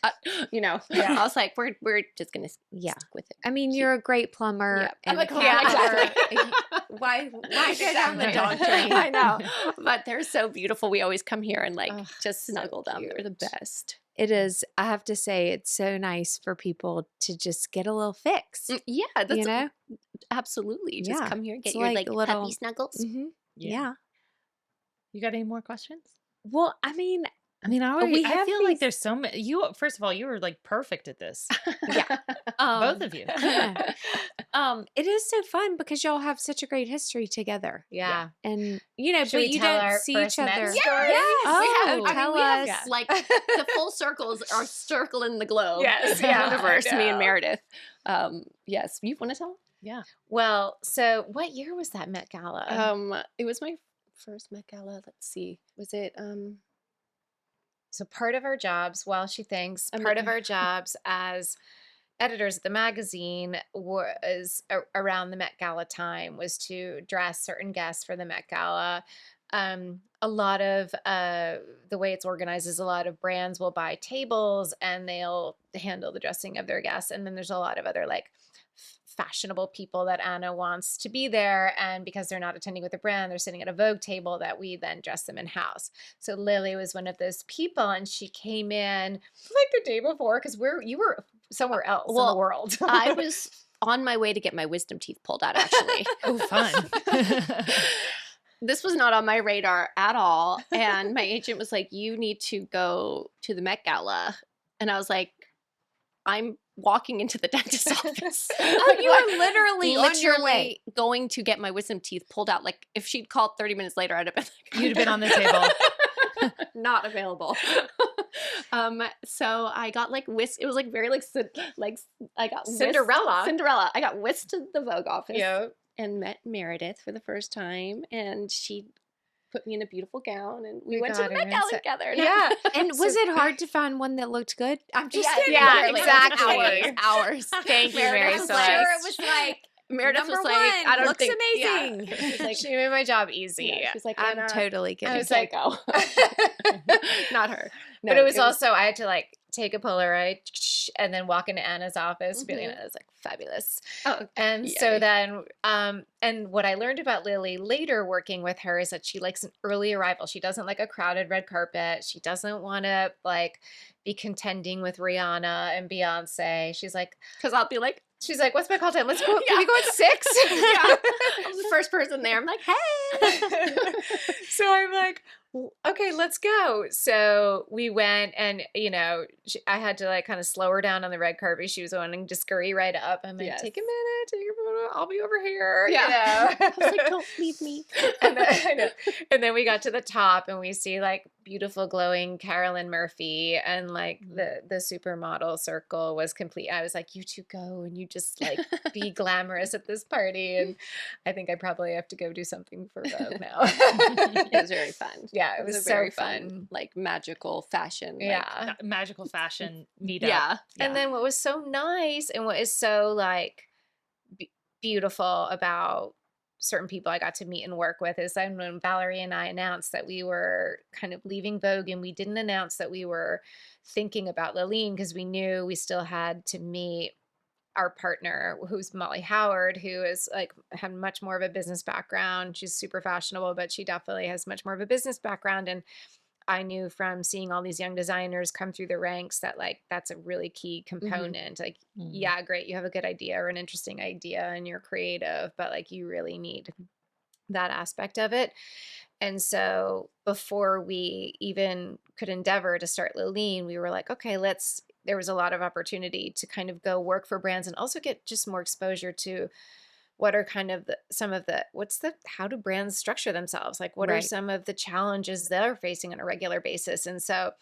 I was like, we're just gonna stick with it. I mean, you're a great plumber. Yeah. And I'm a a plumber, cat exactly. lover. Why should have a dog train? I know, but they're so beautiful. We always come here and like Oh, just snuggle them. They're the cute. best. It is. I have to say, it's so nice for people to just get a little fix. Yeah, that's You absolutely. Just Yeah. come here and get It's your like like little- puppy snuggles. Yeah. You got any more questions? Well, I mean, I have feel like these- there's so many. First of all, you were like perfect at this. um, Both of you. it is so fun because y'all have such a great history together. Yeah. And Should but we you tell don't our see first each Met other. story? Yes. Oh, we tell have us. like the full circles are circle in the globe. Yes, the yeah, I universe. Me know. and Meredith. Yes, you want to tell? Yeah. Well, so what year was that Met Gala? It was my first Met Gala. Let's see. Was it? So part of our jobs, while she thinks, part of our jobs as editors at the magazine was around the Met Gala time was to dress certain guests for the Met Gala. A lot of the way it's organized is a lot of brands will buy tables and they'll handle the dressing of their guests. And then there's a lot of other like fashionable people that Anna wants to be there. And because they're not attending with a brand, they're sitting at a Vogue table that we then dress them in house. So Lily was one of those people and she came in like the day before because you were somewhere else in the world. I was on my way to get my wisdom teeth pulled out, actually. Oh, fun. This was not on my radar at all. And my agent was like, you need to go to the Met Gala. And I was like, I'm walking into the dentist's office. Oh, you were literally on your way. going to get my wisdom teeth pulled out. Like if she'd called 30 minutes later, I'd have been like, You'd have been on the table. not available. So I got like whisked. It was like very like I got Cinderella. Cinderella. I got whisked to the Vogue office. Yeah. And met Meredith for the first time, and she put me in a beautiful gown, and we We went to got the her Met Gala inside. together. Yeah. And was it hard to find one that looked good? I'm just Yeah, kidding. yeah, literally, exactly. Hours. Thank you, Mary Meredith was Celeste. like- Sure, it was like Meredith Number was like, I one, don't looks think amazing. Yeah. She's like, She made my job easy. yeah, she's like, I'm Anna, totally kidding. I was can't like, go. Not her. No, but it was also, I had to like take a Polaroid and then walk into Anna's office, being Mhm. Anna's like fabulous. Oh, And yay. so then, and what I learned about Lily later working with her is that she likes an early arrival. She doesn't like a crowded red carpet. She doesn't want to like be contending with Rihanna and Beyonce. She's like, because I'll be like, what's my call time? Let's go. Yeah. Can we go at 6? yeah. I was the first person there. I'm like, hey. So I'm like, okay, let's go. So we went and, I had to like kind of slow her down on the red carpet. She was wanting to scurry right up. I'm like, Yes. take a minute, take a photo. I'll be over here. Yeah. I was like, don't leave me. And then, I know. And then we got to the top and we see like beautiful glowing Carolyn Murphy and like the supermodel circle was complete. I was like, you two go and you just like be glamorous at this party. And I think I probably have to go do something for Vogue now. It was very fun. Yeah, it was a so very fun. like magical fashion. like- Yeah. Magical fashion meetup. yeah. And then what was so nice and what is so like beautiful about certain people I got to meet and work with is then when Valerie and I announced that we were kind of leaving Vogue, and we didn't announce that we were thinking about Lolene because we knew we still had to meet our partner, who's Molly Howard, who is like had much more of a business background. She's super fashionable, but she definitely has much more of a business background. And I knew from seeing all these young designers come through the ranks that like that's a really key component. Like, yeah, great, you have a good idea or an interesting idea and you're creative, but like you really need that aspect of it. And so before we even could endeavor to start Lolene, we were like, okay, there was a lot of opportunity to kind of go work for brands and also get just more exposure to what are kind of how do brands structure themselves? Like, what are Right. some of the challenges they're facing on a regular basis? And so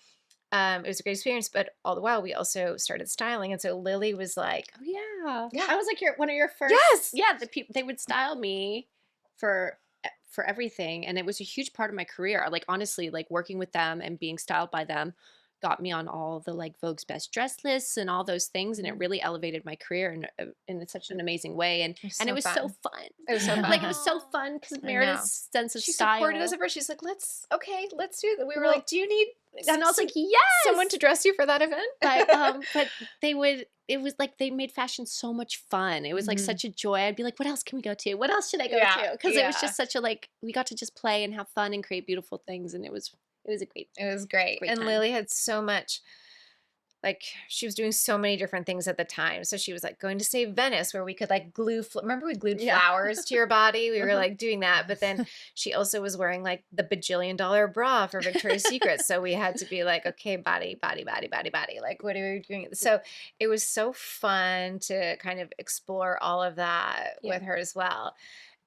it was a great experience, but all the while we also started styling. And so Lily was like, Oh yeah. Yeah. I was like one of your first. Yes. Yeah. The people, they would style me for everything, and it was a huge part of my career. Like honestly, like working with them and being styled by them got me on all the like Vogue's best dress lists and all those things, and it really elevated my career in such an amazing way. And it was so fun. It was so fun. Like it was so fun because Meredith's sense of She style. supported us at first. She's like, let's do that. We were Well, like, do you need and I was like, yes, someone to dress you for that event? but it was like they made fashion so much fun. It was like such a joy. I'd be like, what else can we go to? What else should I go to? Because it was just such a like, we got to just play and have fun and create beautiful things. And it was a great. It was great. Great And time. Lily had so much, like she was doing so many different things at the time. So she was like going to Save Venice where we could like remember we glued flowers to your body? We were like doing that. But then she also was wearing like the bajillion-dollar bra for Victoria's Secret. So we had to be like, okay, body. Like, what are we doing? So it was so fun to kind of explore all of that with her as well.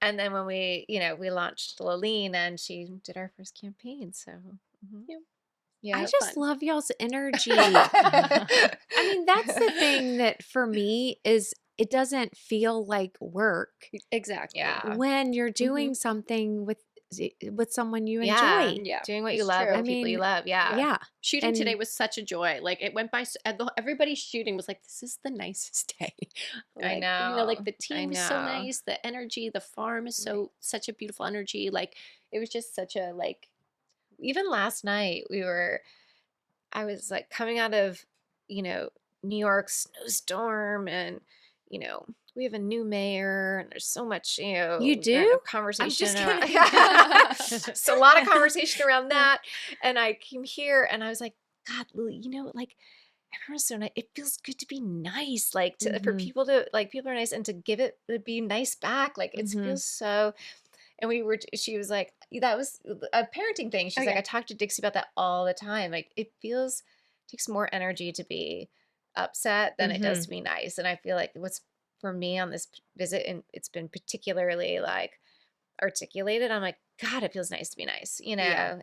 And then when we launched Lolene and she did our first campaign. So yeah, I just love y'all's energy. I mean, that's the thing that for me is it doesn't feel like work Exactly. Yeah. when you're doing something with someone you enjoy. Yeah. doing what you It's love true. with people you love. Yeah. Yeah. Shooting And- today was such a joy. Like it went by. Everybody shooting was like, "This is the nicest day." I Like, know. like the team is so know. nice. The energy, the farm is such a beautiful energy. Like it was just such a like. Even last night I was like coming out of, New York snowstorm and, we have a new mayor and there's so much, You do? conversation. I'm just around- kidding. So a lot of conversation around that. And I came here and I was like, God, Lily, like everyone's so nice. It feels good to be nice. Like for people to like, people are nice and to be nice back. Like it feels so. And she was like, that was a parenting thing. She's like, I talk to Dixie about that all the time. Like it takes more energy to be upset than it does to be nice. And I feel like what's for me on this visit, and it's been particularly like articulated, I'm like, God, it feels nice to be nice,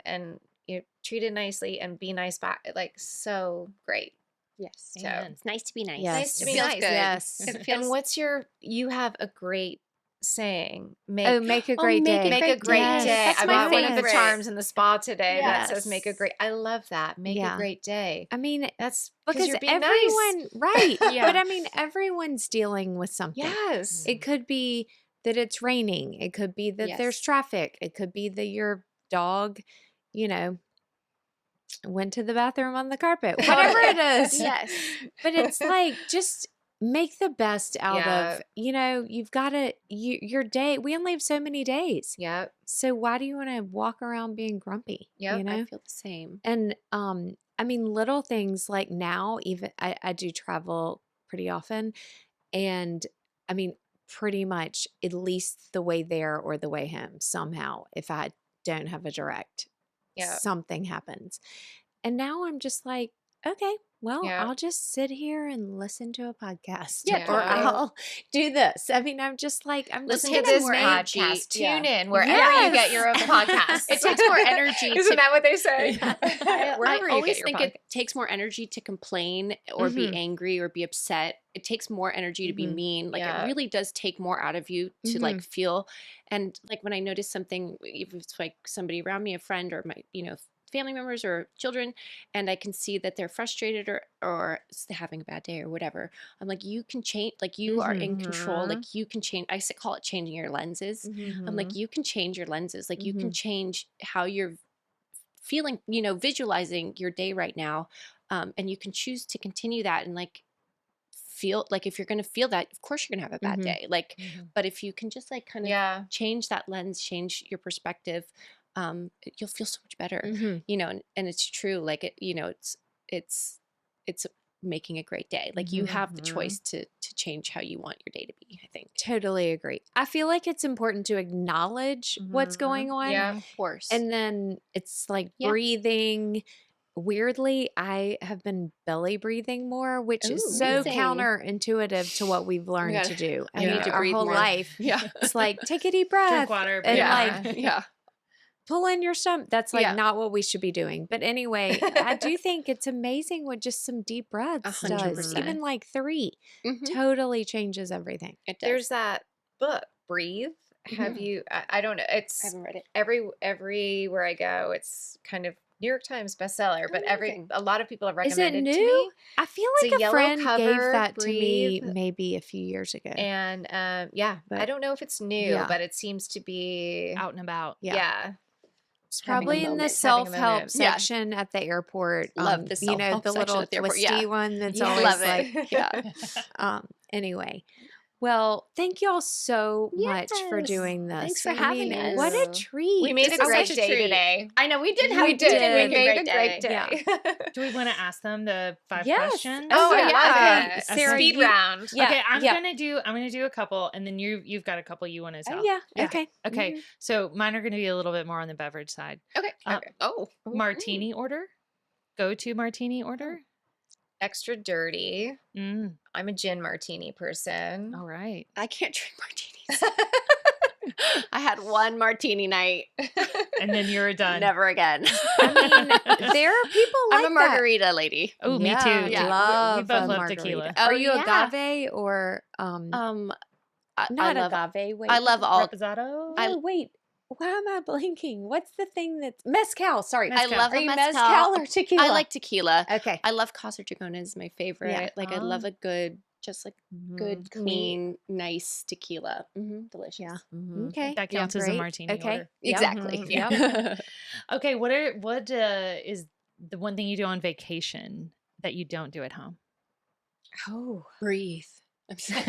and you're treated nicely and be nice back. Like so great. Yes. So It's nice to be nice. Yes. Nice to be Feels nice. good. Yes. It feels. And you have a great saying? Make a great day. Make a great Yes. day. That's I my bought one of the favorite. charms in the spa today that says Yes. make a great. I love that. Make a Yeah. great day. I mean, That's because you're being everyone, nice. right. Yeah. But I mean, everyone's dealing with something. Yes. It could be that it's raining. It could be that there's Yes. traffic. It could be that your dog, went to the bathroom on the carpet, whatever it is. Yes. But it's like, just make the best out Yeah. of, you've got to, your day. We only have so many days. Yep. So why do you want to walk around being grumpy? Yep, I feel the same. And I mean, little things like now, even I do travel pretty often. And I mean, pretty much at least the way there or the way home, somehow, if I don't have a direct, something happens. And now I'm just like, okay, well, I'll just sit here and listen to a podcast. Yeah, Or totally. I'll do this. I mean, I'm just like, Listen to takes this more podcast. energy. Tune Yeah. in wherever you get your own podcast. It takes more energy Isn't that what they say? I Wherever you always get your think podcast. it takes more energy to complain or be angry or be upset. It takes more energy to be mean. Like Yeah. it really does take more out of you to like feel. And like when I notice something, if it's like somebody around me, a friend or my, family members or children, and I can see that they're frustrated or having a bad day or whatever, I'm like, you can change, like you are in control, like you can change. I call it changing your lenses. I'm like, you can change your lenses, like you can change how you're feeling, visualizing your day right now, and you can choose to continue that and like feel like if you're going to feel that, of course you're going to have a bad day, like but if you can just like kind of change that lens, change your perspective, you'll feel so much better, and it's true, like it, it's making a great day, like you have the choice to change how you want your day to be, I think. Totally agree. I feel like it's important to acknowledge what's going on. Yeah. Of course. And then it's like breathing. Weirdly, I have been belly breathing more, which is so amazing. counterintuitive to what we've learned to do. I mean, need to our breathe whole more. life. Yeah. It's like, take a deep breath. Drink water. And Yeah. like, Yeah. pull in your stomach. That's like Yeah. not what we should be doing. But anyway, I do think it's amazing what just some deep breaths does. 100%. Even like 3 Mhm. totally changes everything. It does. There's that book, Breathe. Have you? I don't know. I It's haven't read it. everywhere I go. It's kind of New York Times bestseller, but Amazing. a lot of people have Is it recommended to new? me. I feel It's like a a yellow friend gave cover, that to me Breathe. maybe a few years ago. And yeah, But- I don't know if it's new, Yeah. but it seems to be Out and about. Yeah. It's Having a probably in the moment, having a self-help moment. Yeah. section at the airport. Love the the self-help little section at the airport, twisty yeah. one that's Yeah. always Love like, it. Yeah. anyway. Well, thank you all so much for Yes. doing this. Thanks for I having mean, us. what a treat. We made This a is great such a day treat. today. I know we did We have did. make We a made great a great day. day. Do we want to ask them the 5 Yes. questions? Oh, yeah. yeah. Sarah, Speed you- round. Yeah, Okay, I'm yeah. gonna do a couple, and then you've got a couple you want to tell. Oh, yeah. Yeah. Okay. Okay, Mhm. so mine are going to be a little bit more on the beverage side. Okay. Okay. Oh. Martini order, go-to martini order. Extra dirty. Mm, I'm a gin martini person. all right. I can't drink martinis. I had one martini night. And then you're done. Never again. I mean, there are people like I'm a margarita lady. Oh, me Yeah, too. yeah. Love we both a love margarita. tequila. Oh, Are you yeah. agave or I not love agave? Wait, I love all. Reposado. Oh, wait. Why am I blinking? What's the thing that's mezcal? Sorry, I love Are a you mezcal. or tequila? I like tequila. Okay. I love Casa Dragona is my favorite. Yeah. Like I love a good, just like good, Mhm. clean, nice tequila. Delicious. Yeah. Mhm. Okay. That counts as a Great. martini Okay. order. Exactly. Mhm. Yeah. Okay, what is the one thing you do on vacation that you don't do at home? Oh. Breathe. I'm sorry.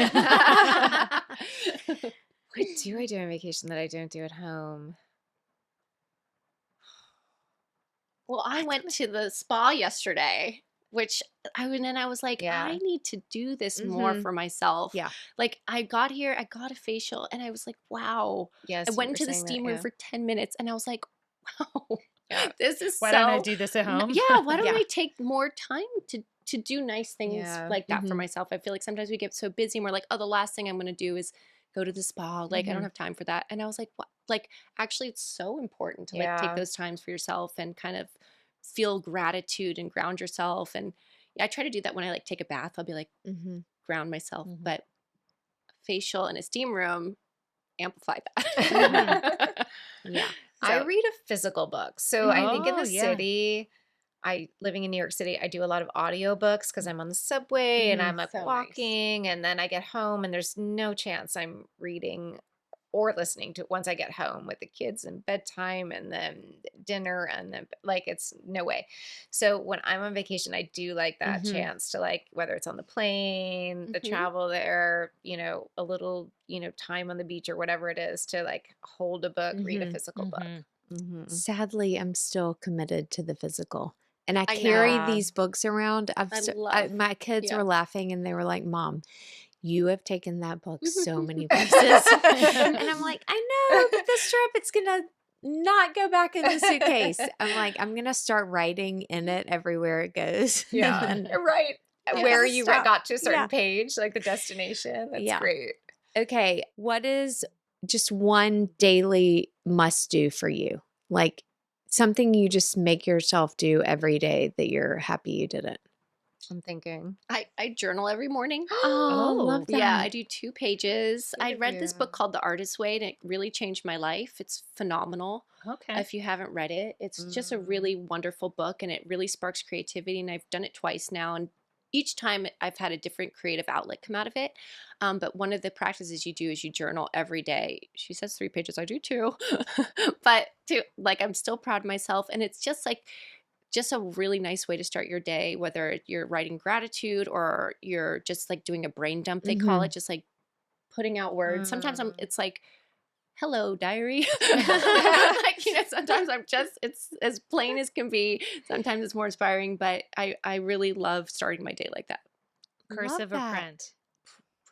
What do I do on vacation that I don't do at home? Well, I went to the spa yesterday, which I was like, Yeah. I need to do this more Mhm. for myself. Yeah. Like I got here, I got a facial, and I was like, wow. Yes. I you went were into the saying that, steam room yeah. for 10 minutes, and I was like, wow, Yeah. this is Why so. don't I do this at home? Yeah, why don't Yeah. I take more time to do nice things Yeah. like that for Mhm. myself? I feel like sometimes we get so busy and we're like, oh, the last thing I'm going to do is go to the spa. Like I don't Mhm. have time for that. And I was like, what? Like actually, it's so important to like Yeah. take those times for yourself and kind of feel gratitude and ground yourself. And yeah, I try to do that when I like take a bath. I'll be like Mhm. ground myself, Mhm. but a facial in a steam room amplify that. Yeah. I read a physical book. So I think in the yeah. city, living in New York City, I do a lot of audiobooks because I'm on the subway and I'm like So nice. walking, and then I get home and there's no chance I'm reading or listening to it once I get home with the kids and bedtime and then dinner and then like it's no way. So when I'm on vacation, I do like that chance to like whether it's on the plane, the travel there, a little, time on the beach or whatever it is to like hold a book, read a physical book. Sadly, I'm still committed to the physical. And I I carry know. these books around. My kids were laughing and they were like, Mom, you have taken that book so many places. And I'm like, I know, but this trip, it's going to not go back in the suitcase. I'm like, I'm going to start writing in it everywhere it goes. Yeah. And then- Right. Yeah, Where you stop. got to a certain Yeah. page, like the destination. That's great. Okay. What is just one daily must do for you? Like something you just make yourself do every day that you're happy you did it. I'm thinking. I journal every morning. Oh, love that. Yeah, I do 2 pages. Good I of read this you. book called The Artist's Way, and it really changed my life. It's phenomenal. Okay. If you haven't read it, it's just a really wonderful book, and it really sparks creativity. And I've done it twice now, and each time I've had a different creative outlet come out of it. But one of the practices you do is you journal every day. She says 3 pages. I do too. But I'm still proud of myself. And it's just a really nice way to start your day, whether you're writing gratitude or you're just like doing a brain dump, they call it, just like putting out words. Sometimes it's like, hello, diary. Sometimes it's as plain as can be. Sometimes it's more inspiring, but I really love starting my day like that. Cursive or print?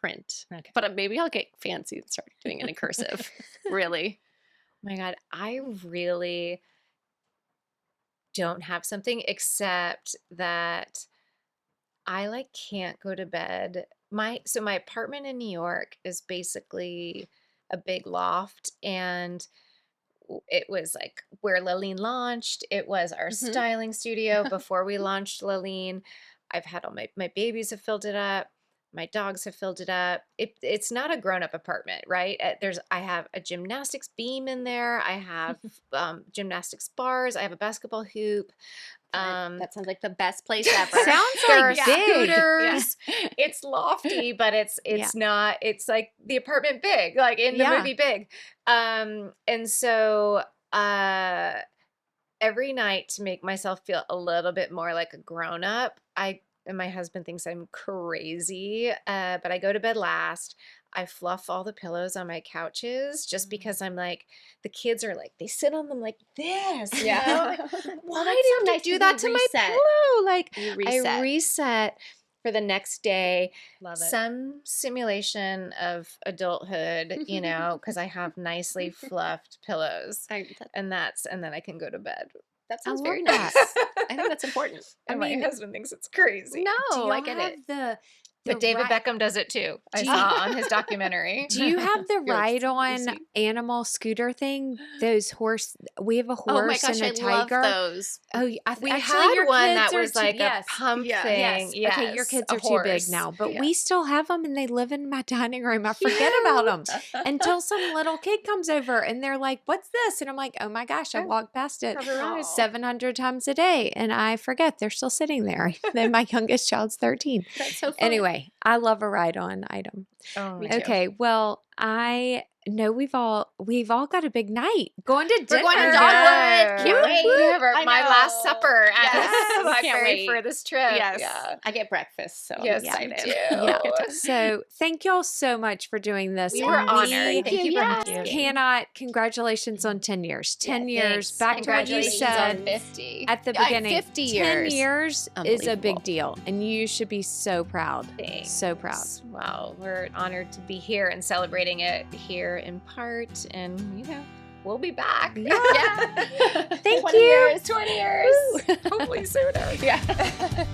Print. Okay. But maybe I'll get fancy and start doing it in cursive. Really. Oh my God, I really don't have something except that I like can't go to bed. My apartment in New York is basically a big loft, and it was like where Lolene launched. It was our styling studio before we launched Lolene. I've had all my babies have filled it up. My dogs have filled it up. It's not a grown-up apartment, right? I have a gymnastics beam in there. I have gymnastics bars. I have a basketball hoop. That sounds like the best place ever. Sounds There are like big. scooters. It's lofty, but it's not. It's like the apartment Big, like in the movie Big. And so every night to make myself feel a little bit more like a grown up, and my husband thinks I'm crazy, but I go to bed last. I fluff all the pillows on my couches just because I'm like, the kids are like, they sit on them like this. Yeah. Why that's do you so have nice to do to that to my reset. pillow? Like, You I reset for the next day. Love it. Some simulation of adulthood, because I have nicely fluffed pillows. And then I can go to bed. That sounds I very love nice. I think that's important. And my husband thinks it's crazy. No, I get it. But David Beckham does it too. I saw on his documentary. Do you have the Yes, ride on sweet. animal scooter thing? Those we have a horse Oh my gosh, and a I love tiger. those. Oh, We actually, had your one kids that are was too- like yes. a pump Yeah. thing. Yes. Okay, your kids a are too big horse. now, but Yeah. we still have them and they live in my dining room. I forget about them until some little kid comes over and they're like, "What's this?" And I'm like, "Oh my gosh, I walked past it Aw. 700 times a day and I forget they're still sitting there." Then my youngest child's 13. That's so fun. Anyway, I love a ride on item. Oh, Me too. Okay, well, I know we've all got a big night. Going to dinner. We're going to Yeah. Dogwood. Can't wait. We have I my know. last supper at Yes. Can't Blackberry wait. for this trip. Yes. Yeah. I get breakfast, so Yes, I'm I excited. do. Yeah. So thank y'all so much for doing this. We were And honored. Thank you for Yes. asking. Congratulations on 10 years. 10 Yeah, years. thanks. Back to what you Congratulations said on 50. at the beginning. 50 10 years. years is a Unbelievable. big deal. And you should be so proud. Thanks. So proud. Wow, we're honored to be here and celebrating it here in part. And, we'll be back. Yeah. Thank 20 you. years. 20 years. Hopefully sooner. Yeah.